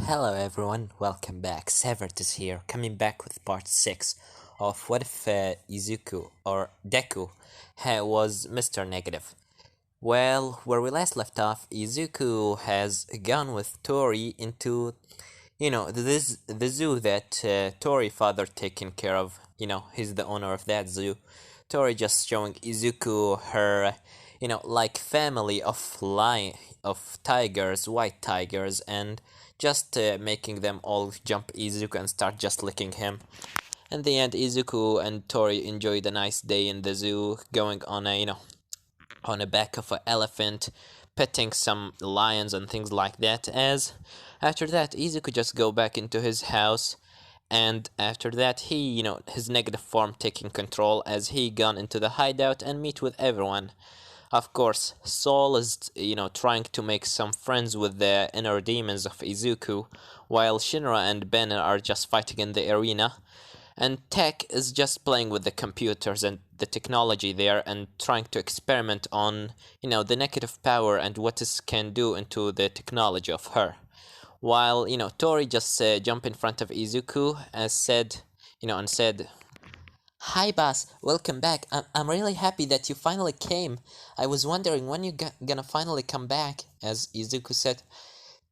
Hello everyone, welcome back. Severt is here, coming back with part 6 of What If Izuku or Deku was Mr. Negative. Well, where we last left off, Izuku has gone with Tori into, the zoo that Tori father taken care of. He's the owner of that zoo. Tori just showing Izuku her, like family of tigers, white tigers, and just making them all jump Izuku and start just licking him. In the end, Izuku and Tori enjoyed a nice day in the zoo, going on on the back of an elephant, petting some lions and things like that. As after that, Izuku just go back into his house, and after that, his negative form taking control as he gone into the hideout and meet with everyone. Of course, Soul is, trying to make some friends with the inner demons of Izuku, while Shinra and Ben are just fighting in the arena. And Tech is just playing with the computers and the technology there and trying to experiment on, the negative power and what it can do into the technology of her. While, Tori just jump in front of Izuku and said, "Hi, boss. Welcome back. I'm really happy that you finally came. I was wondering when you gonna finally come back." As Izuku said,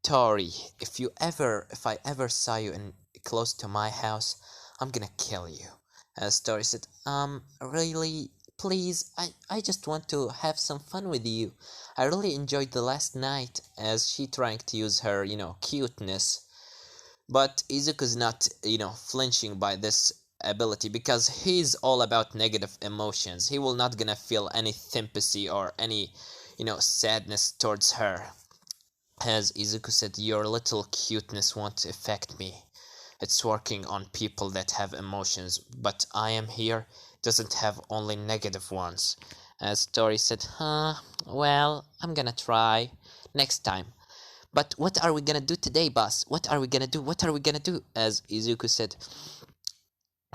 "Tori, if I ever saw you in close to my house, I'm gonna kill you." As Tori said, really, please, I just want to have some fun with you. I really enjoyed the last night." As she trying to use her, cuteness. But Izuku's not, flinching by this ability because he's all about negative emotions. He will not gonna feel any sympathy or any, sadness towards her. As Izuku said, "Your little cuteness won't affect me. It's working on people that have emotions, but I am here doesn't have only negative ones." As Tori said, well, I'm gonna try next time. "But what are we gonna do today, boss? What are we gonna do? What are we gonna do?" As Izuku said,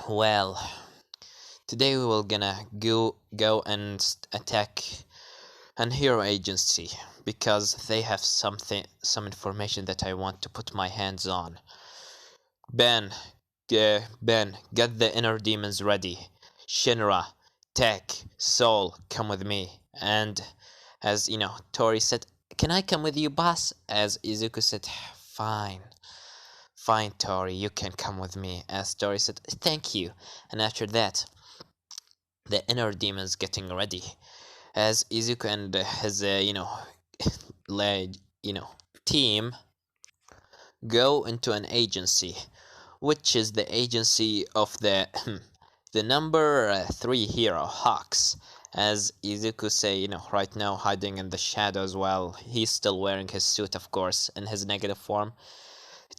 "Well, today we will gonna go and attack an hero agency because they have some information that I want to put my hands on. Ben, get the inner demons ready. Shinra, Tech, Soul, come with me." And as Tori said, "Can I come with you, boss?" As Izuku said, "Fine. Fine, Tori, you can come with me." As Tori said, "Thank you." And after that, the inner demons getting ready. As Izuku and his, team go into an agency, which is the agency of the the number 3 hero, Hawks. As Izuku say, right now hiding in the shadows while he's still wearing his suit, of course, in his negative form.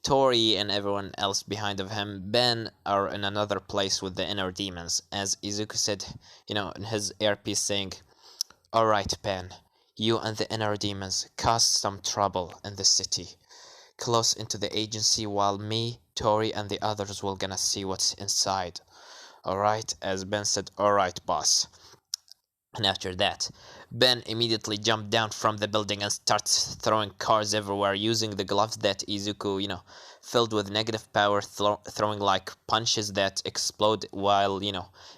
Tori and everyone else behind of him, Ben, are in another place with the inner demons. As Izuku said, in his earpiece saying, "Alright, Ben, you and the inner demons cause some trouble in the city, close into the agency, while me, Tori, and the others will gonna see what's inside. Alright?" As Ben said, "Alright, boss." And after that, Ben immediately jumped down from the building and starts throwing cars everywhere, using the gloves that Izuku, filled with negative power, throwing like punches that explode while,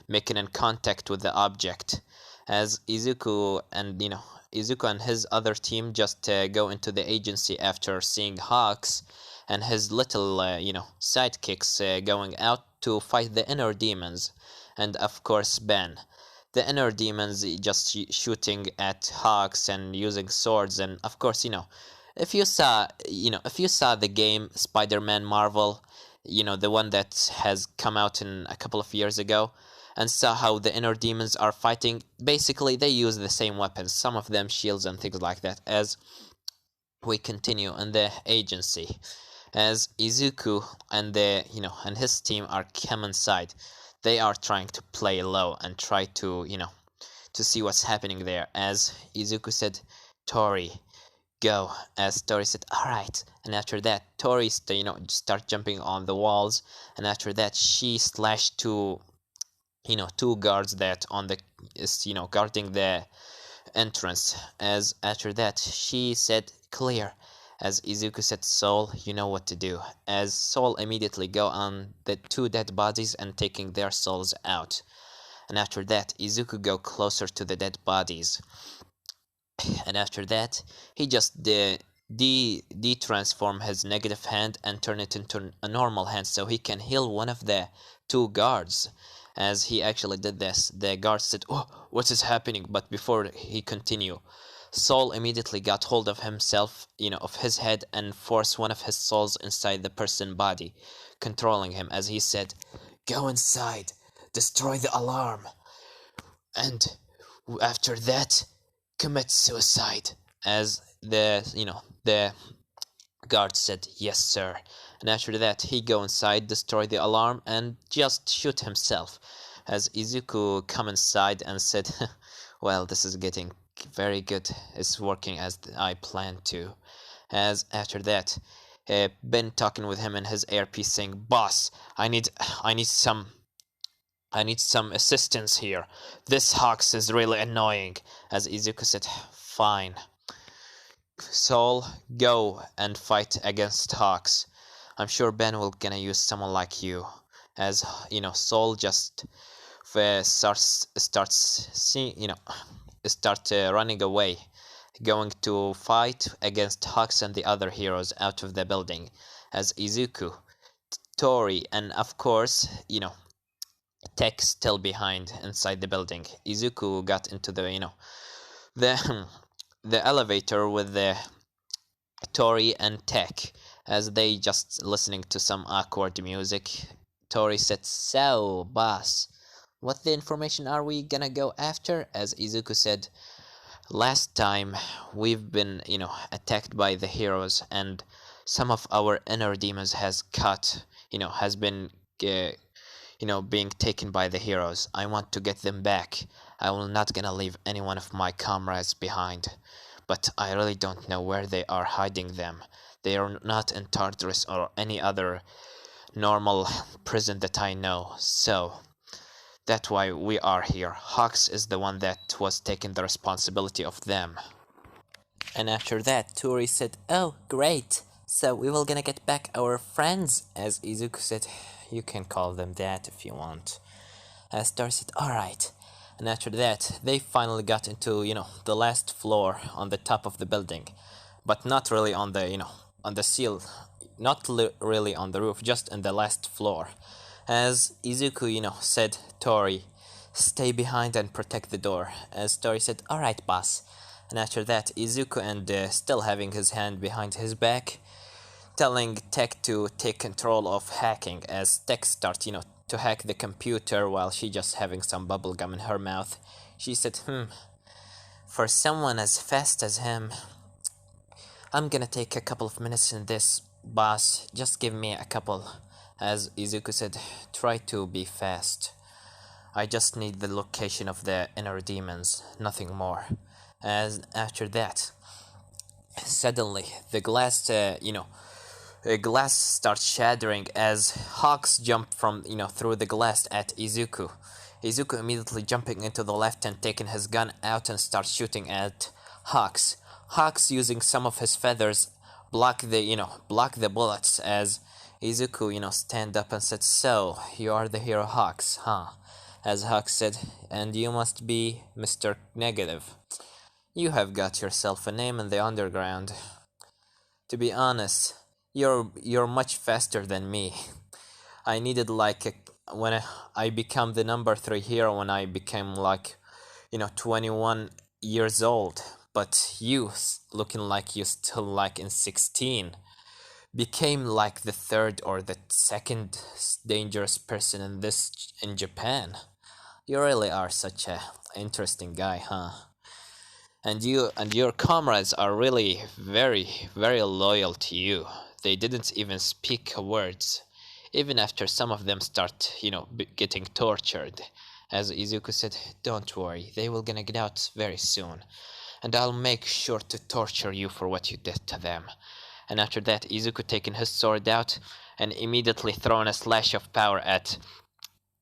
making in contact with the object. As Izuku and his other team just go into the agency after seeing Hawks and his little, sidekicks going out to fight the inner demons. And of course, Ben. The inner demons just shooting at Hawks and using swords. And of course, if you saw the game Spider-Man Marvel, the one that has come out in a couple of years ago, and saw how the inner demons are fighting, basically they use the same weapons, some of them shields and things like that. As we continue in the agency, as Izuku and and his team are come inside, they are trying to play low and try to, to see what's happening there. As Izuku said, "Tori, go." As Tori said, "Alright." And after that, Tori, start jumping on the walls. And after that, she slashed two guards that on the, guarding the entrance. As after that, she said, "Clear." As Izuku said, Soul, you know what to do. As Soul immediately go on the two dead bodies and taking their souls out. And after that, Izuku go closer to the dead bodies. And after that, he just de-transform his negative hand and turn it into a normal hand so he can heal one of the two guards. As he actually did this, the guard said, "Oh, what is happening?" But before he continue, Soul immediately got hold of himself, of his head, and forced one of his souls inside the person's body, controlling him. As he said, "Go inside, destroy the alarm, and after that, commit suicide." As the guard said, "Yes, sir." And after that, he go inside, destroy the alarm, and just shoot himself. As Izuku come inside and said, "Well, this is getting very good. It's working as I planned to." As after that, Ben talking with him in his earpiece saying, "Boss, I need some assistance here. This Hawks is really annoying." As Izuku said, "Fine. Soul, go and fight against Hawks. I'm sure Ben will gonna use someone like you." As Soul just starts see start running away, going to fight against Hawks and the other heroes out of the building. As Izuku, Tori, and of course Tech still behind inside the building. Izuku got into the the elevator with the Tori and Tech, as they just listening to some awkward music. Tori said, "So, boss, what the information are we gonna go after?" As Izuku said, "Last time we've been, attacked by the heroes, and some of our inner demons has been, being taken by the heroes. I want to get them back. I will not gonna leave any one of my comrades behind. But I really don't know where they are hiding them. They are not in Tartarus or any other normal prison that I know. So that's why we are here. Hawks is the one that was taking the responsibility of them." And after that, Tori said, "Oh, great. So we will gonna get back our friends." As Izuku said, "You can call them that if you want." As Tori said, "Alright." And after that, they finally got into, the last floor on the top of the building. But not really on the, on the seal. Not really on the roof, just in the last floor. As Izuku, said, "Tori, stay behind and protect the door." As Tori said, "Alright, boss." And after that, Izuku, and still having his hand behind his back, telling Tech to take control of hacking. As Tech start, to hack the computer while she just having some bubble gum in her mouth. She said, "For someone as fast as him, I'm gonna take a couple of minutes in this, boss. Just give me a couple." As Izuku said, "Try to be fast. I just need the location of the inner demons, nothing more." As after that, suddenly the glass, glass starts shattering as Hawks jump from, through the glass at Izuku. Izuku immediately jumping into the left and taking his gun out and starts shooting at Hawks. Hawks using some of his feathers block the bullets. As Izuku, stand up and said, "So, you are the hero Hawks, huh?" As Hawks said, "And you must be Mr. Negative. You have got yourself a name in the underground. To be honest, you're much faster than me. I needed when I become the number 3 hero when I became 21 years old. But you, looking like you still in 16, became like the third or the second dangerous person in Japan. You really are such a interesting guy, huh? And your comrades are really very, very loyal to you. They didn't even speak words, even after some of them start, getting tortured." As Izuku said, "Don't worry, they will gonna get out very soon, and I'll make sure to torture you for what you did to them." And after that, Izuku taking his sword out and immediately throwing a slash of power at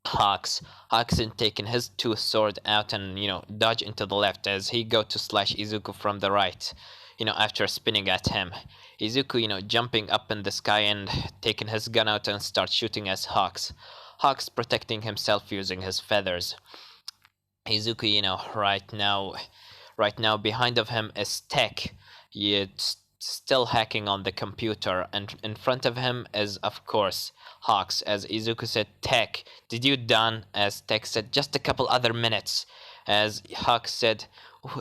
Hawks. Hawks then taking his two sword out and dodge into the left as he go to slash Izuku from the right. after spinning at him. Izuku, jumping up in the sky and taking his gun out and start shooting at Hawks. Hawks protecting himself using his feathers. Izuku, right now behind of him is Tech. It's still hacking on the computer, and in front of him is, of course, Hawks. As Izuku said, Tech, did you done? As Tech said, just a couple other minutes. As Hawks said,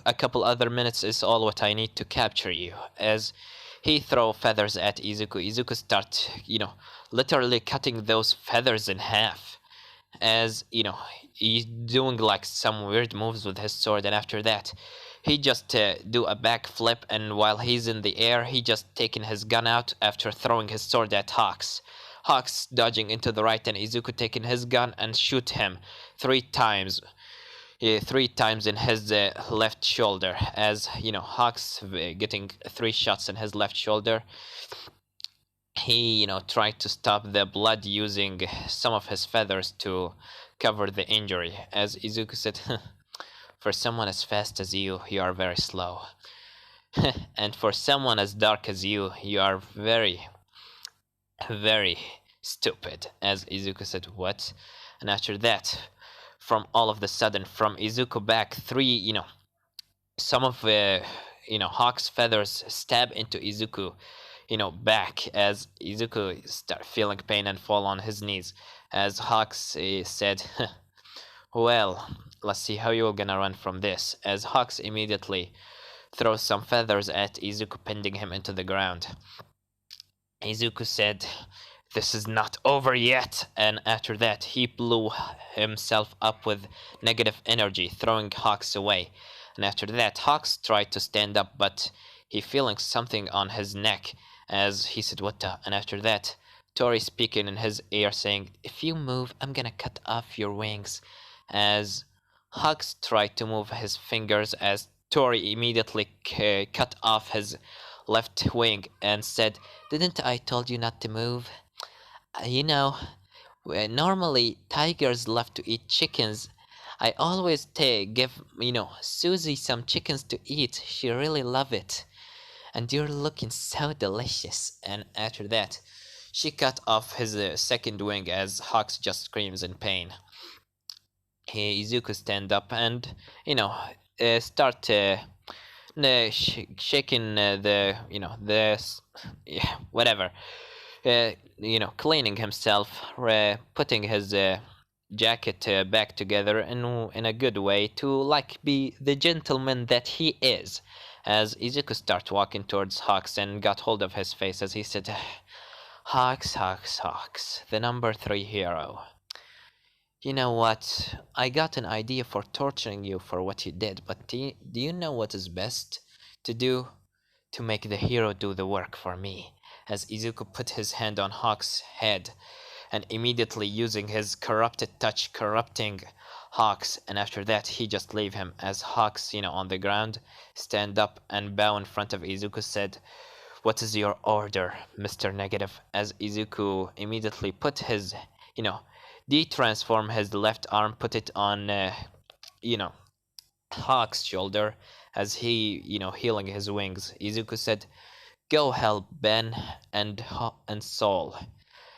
a couple other minutes is all what I need to capture you. As he throw feathers at Izuku, Izuku start, literally cutting those feathers in half. As he's doing like some weird moves with his sword, and after that he just do a backflip, and while he's in the air he just taking his gun out after throwing his sword at Hawks dodging into the right, and Izuku taking his gun and shoot him 3 times. 3 times in his left shoulder. As Hawks getting 3 shots in his left shoulder. He tried to stop the blood using some of his feathers to cover the injury. As Izuku said, for someone as fast as you are very slow. And for someone as dark as you are very, very stupid. As Izuku said, what? And after that, from all of the sudden, from Izuku back, some of Hawk's feathers stab into Izuku, back, as Izuku start feeling pain and fall on his knees. As Hawks said, well, let's see how you're gonna run from this. As Hawks immediately throws some feathers at Izuku, pinning him into the ground. Izuku said, this is not over yet, and after that he blew himself up with negative energy, throwing Hawks away. And after that Hawks tried to stand up, but he feeling something on his neck, as he said, what the? And after that Tori speaking in his ear saying, if you move I'm gonna cut off your wings. As Hawks tried to move his fingers, as Tori immediately cut off his left wing and said, didn't I told you not to move? You know, normally tigers love to eat chickens. I always give, Susie some chickens to eat. She really love it. And you're looking so delicious. And after that, she cut off his second wing, as Hawks just screams in pain. Izuku stand up and, start shaking yeah, whatever. Cleaning himself, putting his jacket back together in a good way to like be the gentleman that he is. As Izuku started walking towards Hawks and got hold of his face, as he said, Hawks, Hawks, Hawks, the number 3 hero. You know what? I got an idea for torturing you for what you did, but do you know what is best to do? To make the hero do the work for me. As Izuku put his hand on Hawk's head, and immediately using his corrupted touch corrupting Hawks, and after that he just leave him, as Hawks, on the ground, stand up and bow in front of Izuku, said, what is your order, Mr. Negative? As Izuku immediately put his, de-transform his left arm, put it on, Hawk's shoulder, as he, healing his wings. Izuku said, go help Ben and Saul,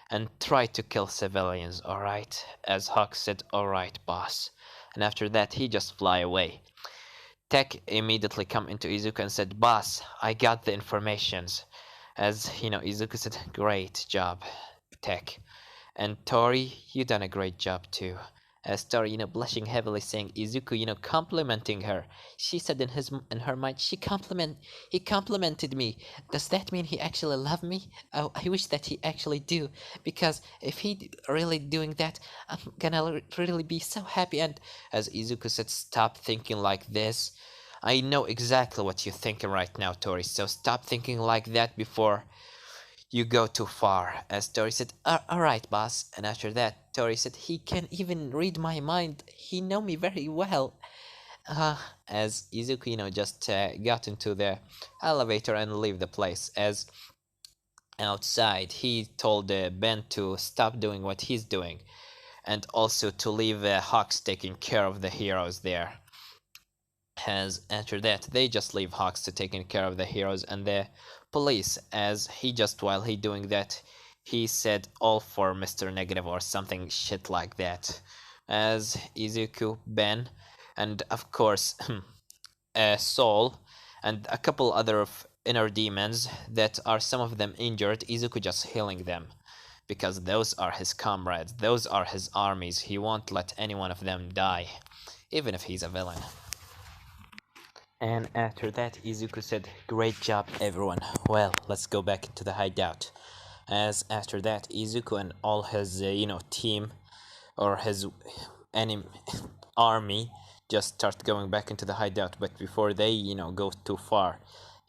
and try to kill civilians, alright? As Hawk said, alright, boss. And after that, he just fly away. Tech immediately come into Izuku and said, boss, I got the informations. As, Izuku said, great job, Tech. And Tori, you done a great job too. As Tori, blushing heavily, saying Izuku, complimenting her. She said in her mind, he complimented me. Does that mean he actually love me? Oh, I wish that he actually do, because if he really doing that, I'm gonna really be so happy. And as Izuku said, stop thinking like this. I know exactly what you're thinking right now, Tori. So stop thinking like that before you go too far. As Tori said, alright, boss. And after that, Tori said, he can even read my mind. He know me very well. As Izuku, just got into the elevator and leave the place. As outside, he told Ben to stop doing what he's doing, and also to leave Hawks taking care of the heroes there. As after that, they just leave Hawks to taking care of the heroes and the police. As he just while he doing that, he said all for Mr. Negative or something shit like that. As Izuku, Ben, and of course Soul, and a couple other of inner demons that are some of them injured, Izuku just healing them. Because those are his comrades, those are his armies, he won't let any one of them die, even if he's a villain. And after that, Izuku said, "Great job, everyone. Well, let's go back into the hideout." As after that, Izuku and all his, team or his enemy army just start going back into the hideout. But before they, go too far,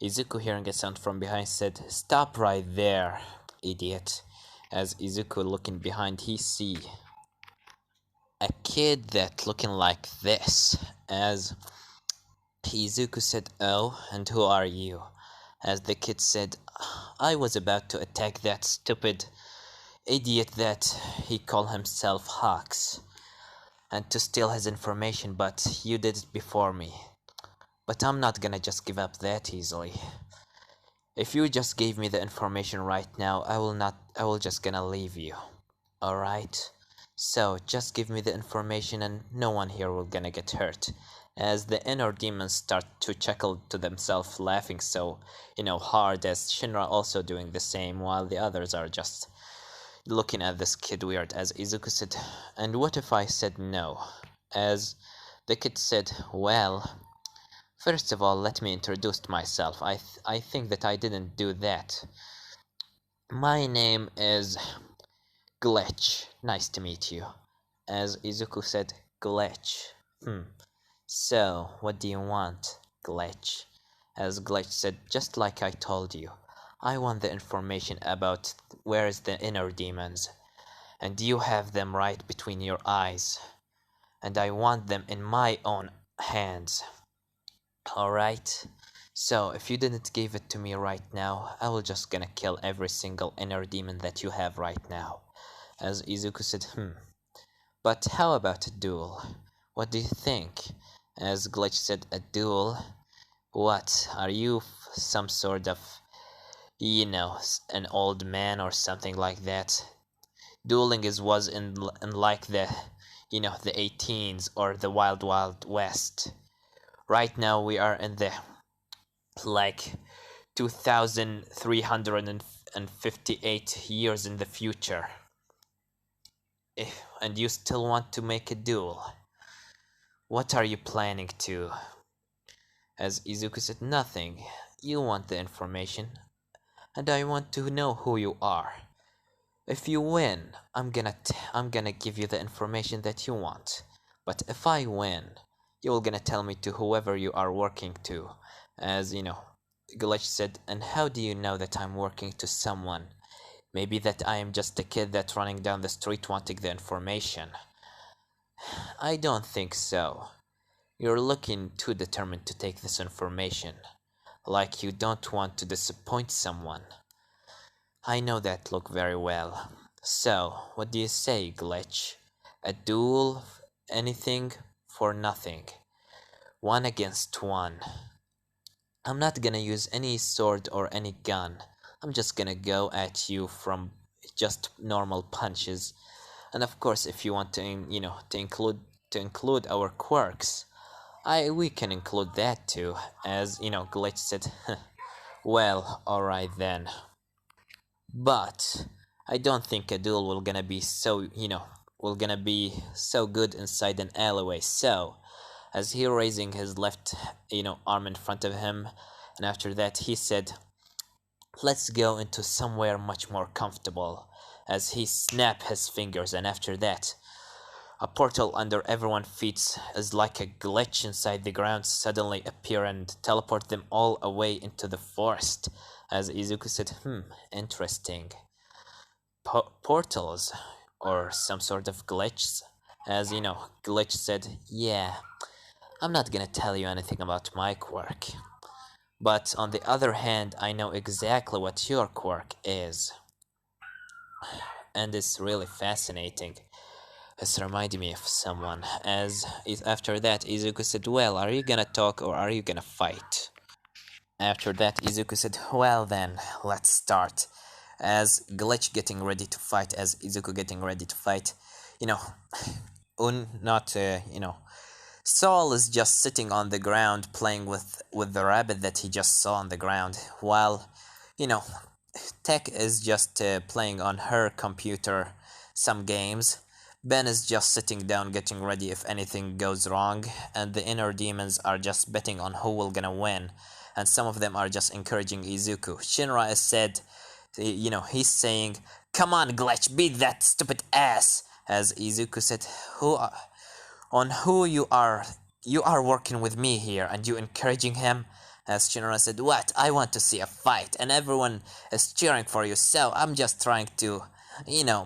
Izuku, hearing a sound from behind, said, "Stop right there, idiot." As Izuku looking behind, he see a kid that looking like this. As Izuku said, "Oh, and who are you?" As the kid said, "I was about to attack that stupid idiot that he called himself Hawks, and to steal his information, but you did it before me. But I'm not gonna just give up that easily. If you just gave me the information right now, I will just gonna leave you. Alright? So, just give me the information and no one here will gonna get hurt." As the inner demons start to chuckle to themselves, laughing so, hard, as Shinra also doing the same, while the others are just looking at this kid weird. As Izuku said, "And what if I said no?" As the kid said, "Well, first of all, let me introduce myself. I think that I didn't do that. My name is Glitch. Nice to meet you." As Izuku said, "Glitch. So, what do you want, Glitch?" As Glitch said, "Just like I told you, I want the information about where is the inner demons, and you have them right between your eyes, and I want them in my own hands. Alright? So, if you didn't give it to me right now, I will just gonna kill every single inner demon that you have right now." As Izuku said, "But how about a duel? What do you think?" As Glitch said, "A duel? What, are you some sort of, an old man or something like that? Dueling was in like the 18s or the Wild Wild West. Right now we are in the, like, 2358 years in the future. And you still want to make a duel? What are you planning to?" As Izuku said, "Nothing. You want the information, and I want to know who you are. If you win, I'm gonna give you the information that you want. But if I win, you're gonna tell me to whoever you are working to." As Glitch said, "And how do you know that I'm working to someone? Maybe that I am just a kid that's running down the street wanting the information." "I don't think so. You're looking too determined to take this information, like you don't want to disappoint someone. I know that look very well. So, what do you say, Glitch? A duel, anything for nothing. 1 against 1. I'm not gonna use any sword or any gun. I'm just gonna go at you from just normal punches. And of course, if you want to, to include our quirks, we can include that too." As Glitch said, "Well, alright then. But I don't think a duel will gonna be so good inside an alleyway." So, as he raising his left, arm in front of him, and after that he said, "Let's go into somewhere much more comfortable." As he snapped his fingers, and after that, a portal under everyone's feet is like a glitch inside the ground suddenly appear and teleport them all away into the forest. As Izuku said, interesting. Portals, or some sort of glitches?" As Glitch said, "Yeah, I'm not gonna tell you anything about my quirk. But on the other hand, I know exactly what your quirk is. And it's really fascinating. This reminded me of someone, as after that Izuku said, well, are you gonna talk or are you gonna fight? After that Izuku said, well then, let's start. As Glitch getting ready to fight, as Izuku getting ready to fight, you know, not, Saul is just sitting on the ground playing with the rabbit that he just saw on the ground, while, you know, Tech is just playing on her computer some games. Ben is just sitting down getting ready if anything goes wrong, and the inner demons are just betting on who will gonna win, and some of them are just encouraging Izuku. Shinra is said, he's saying, "Come on, Glitch, beat that stupid ass." As Izuku said, "Who on who you are working with me here and you encouraging him?" As Shinra said, "What? I want to see a fight and everyone is cheering for you, so I'm just trying to,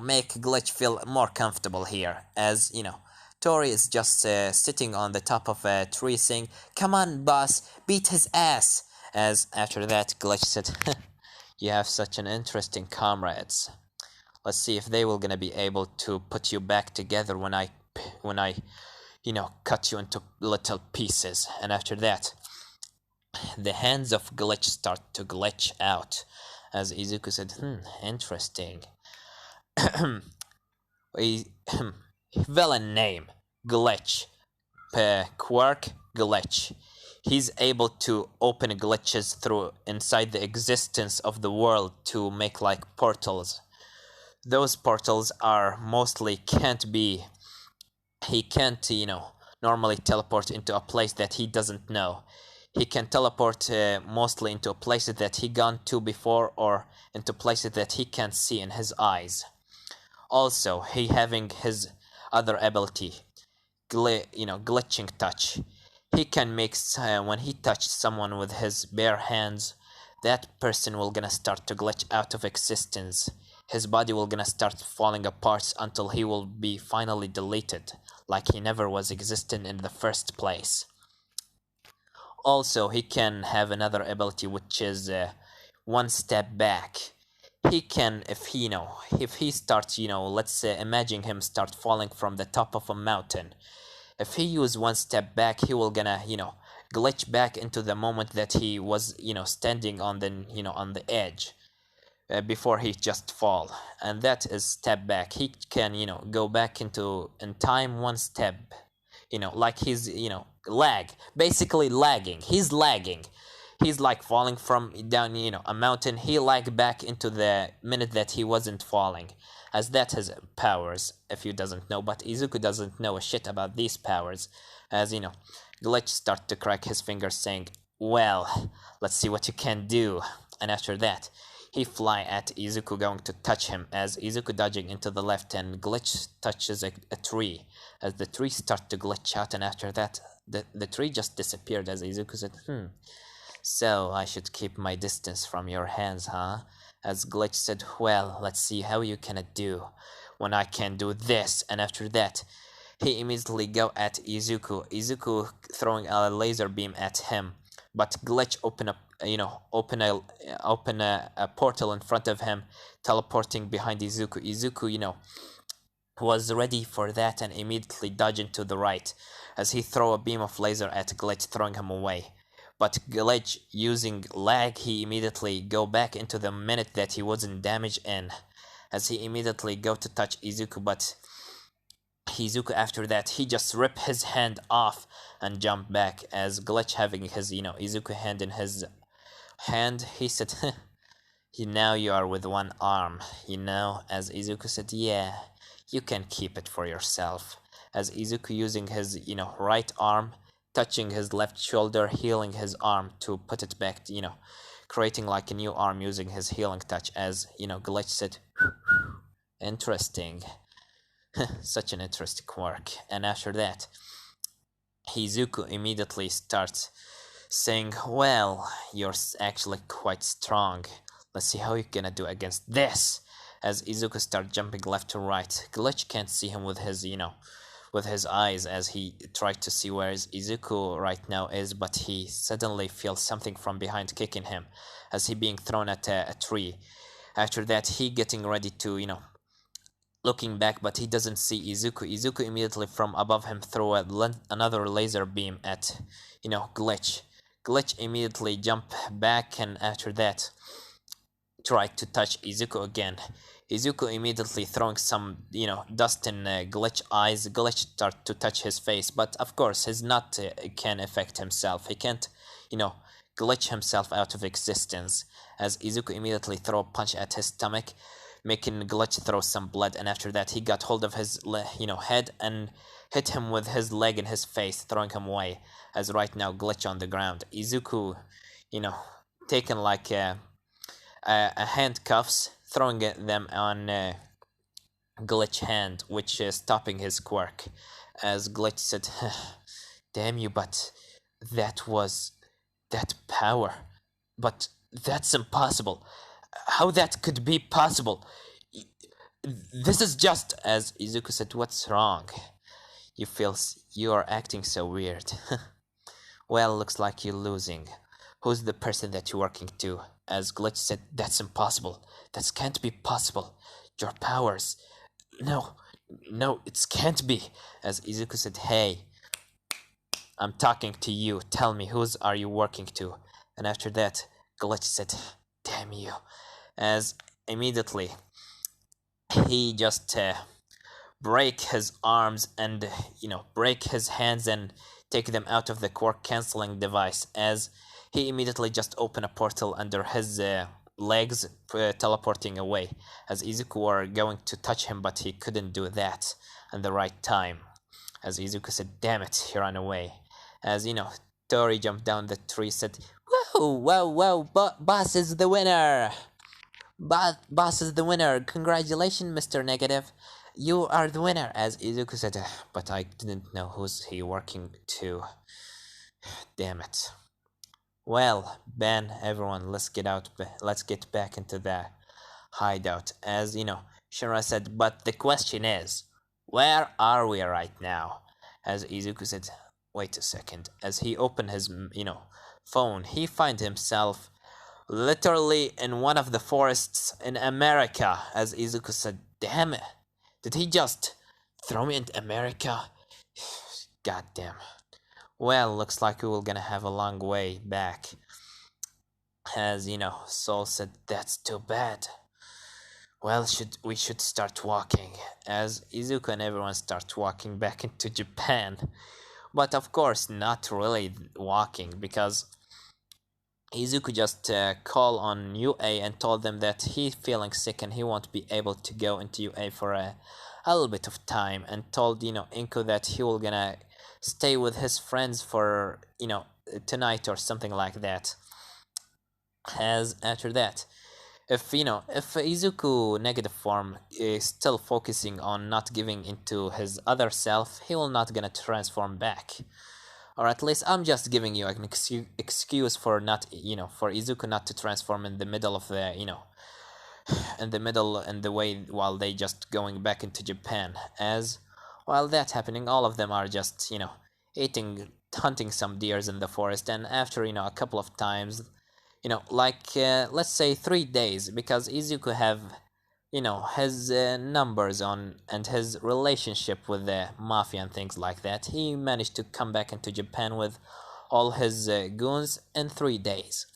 make Glitch feel more comfortable here." As, Tori is just sitting on the top of a tree saying, "Come on, boss, beat his ass." As after that, Glitch said, "You have such an interesting comrades. Let's see if they will gonna be able to put you back together when I cut you into little pieces." And after that, the hands of Glitch start to glitch out. As Izuku said, interesting. A villain name, Glitch. Quirk, Glitch. He's able to open glitches through inside the existence of the world to make like portals. Those portals are mostly can't be he can't, normally teleport into a place that he doesn't know. He can teleport mostly into places that he gone to before or into places that he can't see in his eyes. Also, he having his other ability, glitching touch. He can make when he touches someone with his bare hands, that person will gonna start to glitch out of existence. His body will gonna start falling apart until he will be finally deleted, like he never was existing in the first place. Also, he can have another ability which is one step back. He can, if he starts, let's say, imagine him start falling from the top of a mountain. If he use one step back, he will gonna, glitch back into the moment that he was, standing on the edge before he just fall, and that is step back. He can go back into in time one step, like he's lag, basically lagging. He's lagging. He's like falling from down a mountain. He lag back into the minute that he wasn't falling, as that has powers if you doesn't know. But Izuku doesn't know a shit about these powers, as Glitch start to crack his fingers saying, "Well, let's see what you can do." And after that, he fly at Izuku going to touch him, as Izuku dodging into the left and Glitch touches a tree, as the tree start to glitch out. And after that, the tree just disappeared, as Izuku said, "So I should keep my distance from your hands, huh?" As Glitch said, "Well, let's see how you can do when I can do this." And after that, he immediately go at Izuku throwing a laser beam at him, but Glitch open a portal in front of him, teleporting behind Izuku was ready for that and immediately dodging to the right, as he throw a beam of laser at Glitch, throwing him away. But Glitch, using lag, he immediately go back into the minute that he wasn't damaged in, as he immediately go to touch Izuku, but Izuku after that, he just rip his hand off and jump back, as Glitch having his, Izuku hand in his hand, he said, now you are with one arm, as Izuku said, "Yeah, you can keep it for yourself." As Izuku using his, right arm, touching his left shoulder, healing his arm to put it back, creating like a new arm using his healing touch, as, Glitch said, "Interesting." Such an interesting work. And after that, Izuku immediately starts saying, "Well, you're actually quite strong. Let's see how you're gonna do against this." As Izuku starts jumping left to right, Glitch can't see him with his, with his eyes, as he tried to see where Izuku right now is, but he suddenly feels something from behind kicking him, as he being thrown at a tree. After that, he getting ready to, looking back, but he doesn't see Izuku. Izuku immediately from above him throw another laser beam at, Glitch. Glitch immediately jump back, and after that tried to touch Izuku again. Izuku immediately throwing some, dust in Glitch eyes. Glitch start to touch his face, but of course his nut can affect himself. He can't, you know, glitch himself out of existence. As Izuku immediately throw a punch at his stomach, making Glitch throw some blood, and after that he got hold of his, head and hit him with his leg in his face, throwing him away. As right now Glitch on the ground. Izuku, you know, taken like handcuffs, throwing them on Glitch hand, which is stopping his quirk. As Glitch said, "Damn you, but that was that power. But that's impossible. How that could be possible? This is just..." As Izuku said, "What's wrong? You are acting so weird." "Well, looks like you're losing. Who's the person that you're working to?" As Glitch said, "That's impossible. That can't be possible. Your powers. No, no, it can't be." As Izuku said, "Hey, I'm talking to you. Tell me, whose are you working to?" And after that, Glitch said, "Damn you." As immediately he just break his arms and, break his hands and take them out of the quirk canceling device. As he immediately just open a portal under his legs, teleporting away. As Izuku were going to touch him, but he couldn't do that at the right time. As Izuku said, "Damn it," he ran away. As Tori jumped down the tree, said, "Whoa, whoa, whoa, boss is the winner. Boss is the winner. Congratulations, Mr. Negative. You are the winner." As Izuku said, "But I didn't know who's he working to. Damn it." "Well, Ben, everyone, let's get out. Let's get back into the hideout." As Shira said, "But the question is, where are we right now?" As Izuku said, "Wait a second." As he opened his, phone, he find himself literally in one of the forests in America. As Izuku said, "Damn it. Did he just throw me into America? God damn." "Well, looks like we will gonna have a long way back." As Soul said, "That's too bad. Well, we should start walking." As Izuku and everyone start walking back into Japan. But of course, not really walking, because Izuku just called on UA and told them that he's feeling sick and he won't be able to go into UA for a little bit of time, and told Inko that he will gonna stay with his friends for tonight or something like that. As after that, if Izuku negative form is still focusing on not giving into his other self, he will not gonna transform back. Or at least I'm just giving you an excuse for not, for Izuku not to transform in the middle of the, in the way while they just going back into Japan. As while that's happening, all of them are just, hunting some deers in the forest, and after, a couple of times, like, let's say 3 days, because Izuku have, his numbers on and his relationship with the mafia and things like that, he managed to come back into Japan with all his goons in 3 days.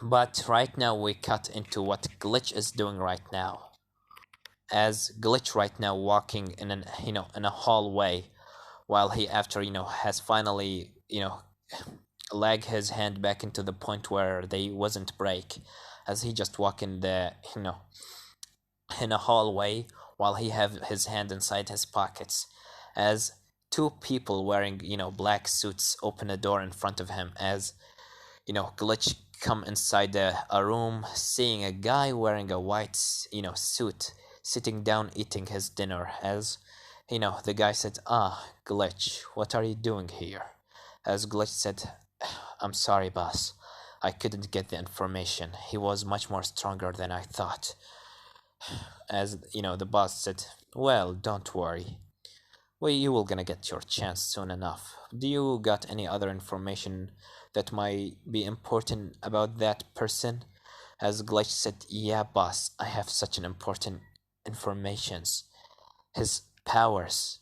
But right now we cut into what Glitch is doing right now. As Glitch right now walking in in a hallway, while he after has finally lag his hand back into the point where they wasn't break, as he just walk in the in a hallway while he have his hand inside his pockets. As two people wearing black suits open a door in front of him. As Glitch come inside a room, seeing a guy wearing a white suit sitting down eating his dinner. As the guy said, "Ah, Glitch, what are you doing here?" As Glitch said, "I'm sorry, boss. I couldn't get the information. He was much more stronger than I thought." As the boss said, "Well, don't worry. Well, you will gonna get your chance soon enough. Do you got any other information that might be important about that person?" As Glitch said, "Yeah, boss. I have such an important informations, his powers.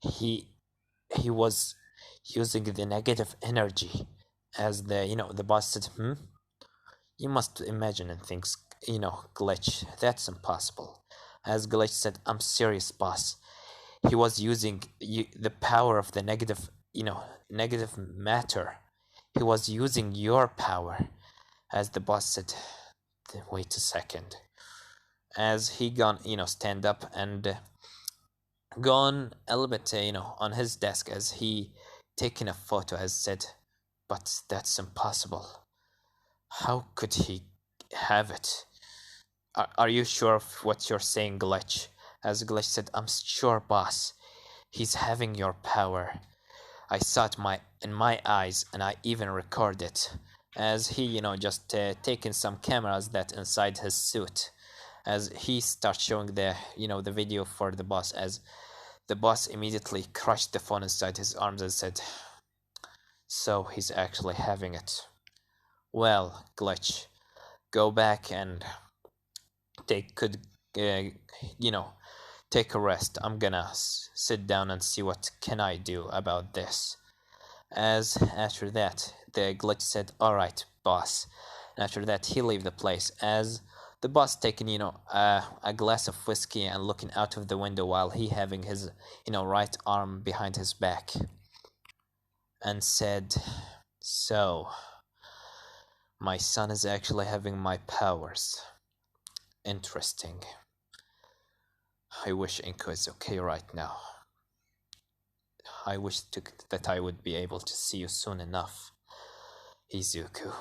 He he was using the negative energy as the boss said, you must imagine and things, Glitch, that's impossible. As Glitch said, I'm serious, boss. He was using the power of the negative matter. He was using your power. As the boss said, wait a second. As he gone, stand up and gone a little bit, on his desk as he taken a photo, as said, but that's impossible. How could he have it? Are you sure of what you're saying, Glitch? As Glitch said, I'm sure, boss. He's having your power. I saw it in my eyes, and I even record it. As he, just taking some cameras that inside his suit. As he starts showing the video for the boss, as the boss immediately crushed the phone inside his arms and said, so he's actually having it. Well, Glitch, go back and uh, you know, take a rest. I'm gonna sit down and see what can I do about this. As after that, the Glitch said, all right, boss. And after that, he leave the place. As the boss taking, a glass of whiskey and looking out of the window while he having his, right arm behind his back. And said, so, my son is actually having my powers. Interesting. I wish Inko is okay right now. I wish that I would be able to see you soon enough, Izuku.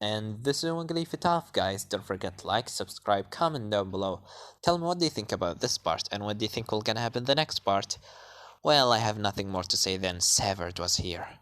And this is one gonna leave it off, guys. Don't forget to like, subscribe, comment down below. Tell me what do you think about this part, and what do you think will gonna happen in the next part. Well, I have nothing more to say than Severed was here.